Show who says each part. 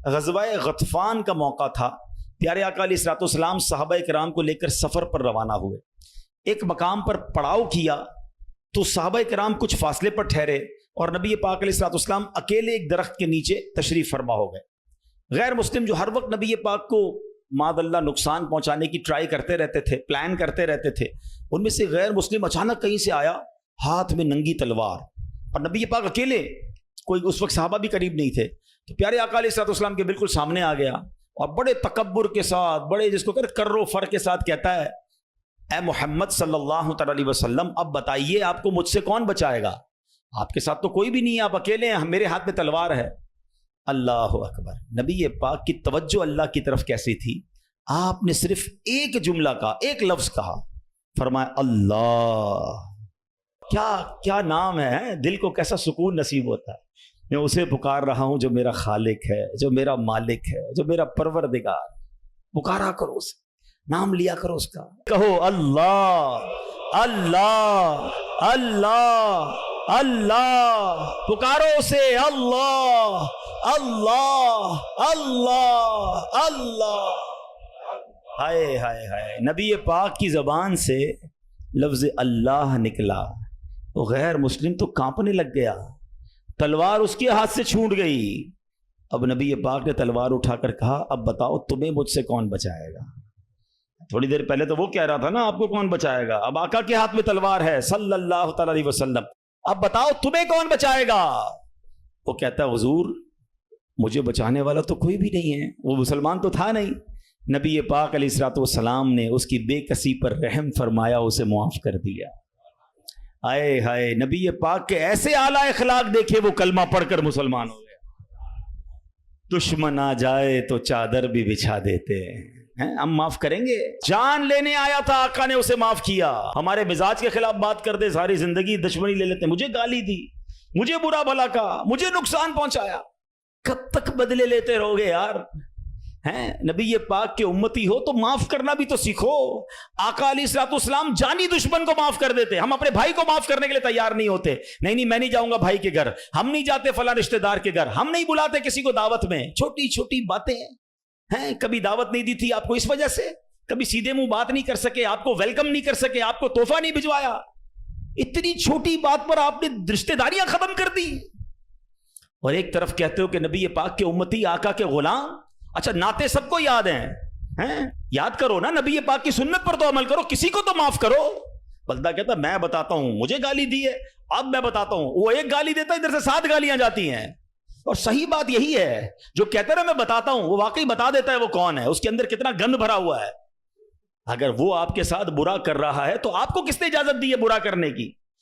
Speaker 1: غزوہ غطفان کا موقع تھا. پیارے آقا علیہ الصلوۃ والسلام صحابہ کرام کو لے کر سفر پر روانہ ہوئے. ایک مقام پر پڑاؤ کیا تو صحابہ کرام کچھ فاصلے پر ٹھہرے اور نبی پاک علیہ الصلوۃ والسلام اکیلے ایک درخت کے نیچے تشریف فرما ہو گئے. غیر مسلم جو ہر وقت نبی پاک کو معاذ اللہ نقصان پہنچانے کی ٹرائی کرتے رہتے تھے، پلان کرتے رہتے تھے، ان میں سے غیر مسلم اچانک کہیں سے آیا ہاتھ میں ننگی تلوار، اور نبی پاک اکیلے، کوئی اس وقت صحابہ بھی قریب نہیں تھے. تو پیارے آقا علیہ الصلوۃ والسلام کے بالکل سامنے آ گیا اور بڑے تکبر کے ساتھ، بڑے جس کو کہتے کر و فر کے ساتھ کہتا ہے، اے محمد صلی اللہ تعالی علیہ وسلم، اب بتائیے آپ کو مجھ سے کون بچائے گا؟ آپ کے ساتھ تو کوئی بھی نہیں ہے، آپ اکیلے ہیں، میرے ہاتھ میں تلوار ہے. اللہ اکبر. نبی پاک کی توجہ اللہ کی طرف کیسی تھی؟ آپ نے صرف ایک جملہ کہا، ایک لفظ کہا، فرمایا اللہ. کیا نام ہے، دل کو کیسا سکون نصیب ہوتا ہے. میں اسے پکار رہا ہوں جو میرا خالق ہے، جو میرا مالک ہے، جو میرا پروردگار. پکارا کرو اسے، نام لیا کرو اس کا، کہو اللہ اللہ اللہ اللہ، پکارو اسے اللہ اللہ اللہ اللہ. ہائے ہائے ہائے، نبی پاک کی زبان سے لفظ اللہ نکلا تو غیر مسلم تو کانپنے لگ گیا، تلوار اس کے ہاتھ سے چھوٹ گئی. اب نبی پاک نے تلوار اٹھا کر کہا اب بتاؤ تمہیں مجھ سے کون بچائے گا؟ تھوڑی دیر پہلے تو وہ کہہ رہا تھا نا آپ کو کون بچائے گا، اب آقا کے ہاتھ میں تلوار ہے صلی اللہ تعالی علیہ وسلم، اب بتاؤ تمہیں کون بچائے گا؟ وہ کہتا ہے حضور مجھے بچانے والا تو کوئی بھی نہیں ہے، وہ مسلمان تو تھا نہیں. نبی پاک علیہ الصلوۃ والسلام نے اس کی بے کسی پر رحم فرمایا، اسے معاف کر دیا. آئے ہائے، نبی پاک کے ایسے اعلیٰ اخلاق دیکھے، وہ کلمہ پڑھ کر مسلمان ہو گیا. دشمن آ جائے تو چادر بھی بچھا دیتے ہیں، ہم معاف کریں گے. جان لینے آیا تھا آقا نے اسے معاف کیا. ہمارے مزاج کے خلاف بات کر دے ساری زندگی دشمنی لے لیتے ہیں، مجھے گالی دی، مجھے برا بھلا کہا، مجھے نقصان پہنچایا. کب تک بدلے لیتے رہو گے یار؟ ہیں نبی پاک کے امتی ہو تو معاف کرنا بھی تو سیکھو. آقا علیہ الصلوۃ والسلام جانی دشمن کو معاف کر دیتے، ہم اپنے بھائی کو معاف کرنے کے لیے تیار نہیں ہوتے. نہیں میں نہیں جاؤں گا بھائی کے گھر، ہم نہیں جاتے فلاں رشتہ دار کے گھر، ہم نہیں بلاتے کسی کو دعوت میں. چھوٹی چھوٹی باتیں ہیں، کبھی دعوت نہیں دی تھی آپ کو اس وجہ سے، کبھی سیدھے منہ بات نہیں کر سکے، آپ کو ویلکم نہیں کر سکے، آپ کو تحفہ نہیں بھجوایا، اتنی چھوٹی بات پر آپ نے رشتہ داریاں ختم کر دی. اور ایک طرف کہتے ہو کہ نبی پاک کے امتی، آقا کے غلام. اچھا نعتیں سب کو یاد ہیں، یاد کرو نا، نبی پاک کی سنت پر تو عمل کرو، کسی کو تو معاف کرو. بندہ کہتا میں بتاتا ہوں، مجھے گالی دی ہے، اب میں بتاتا ہوں. وہ ایک گالی دیتا ہے، ادھر سے 7 گالیاں جاتی ہیں. اور صحیح بات یہی ہے، جو کہتا ہے میں بتاتا ہوں، وہ واقعی بتا دیتا ہے وہ کون ہے، اس کے اندر کتنا گند بھرا ہوا ہے. اگر وہ آپ کے ساتھ برا کر رہا ہے تو آپ کو کس نے اجازت دی ہے برا کرنے کی؟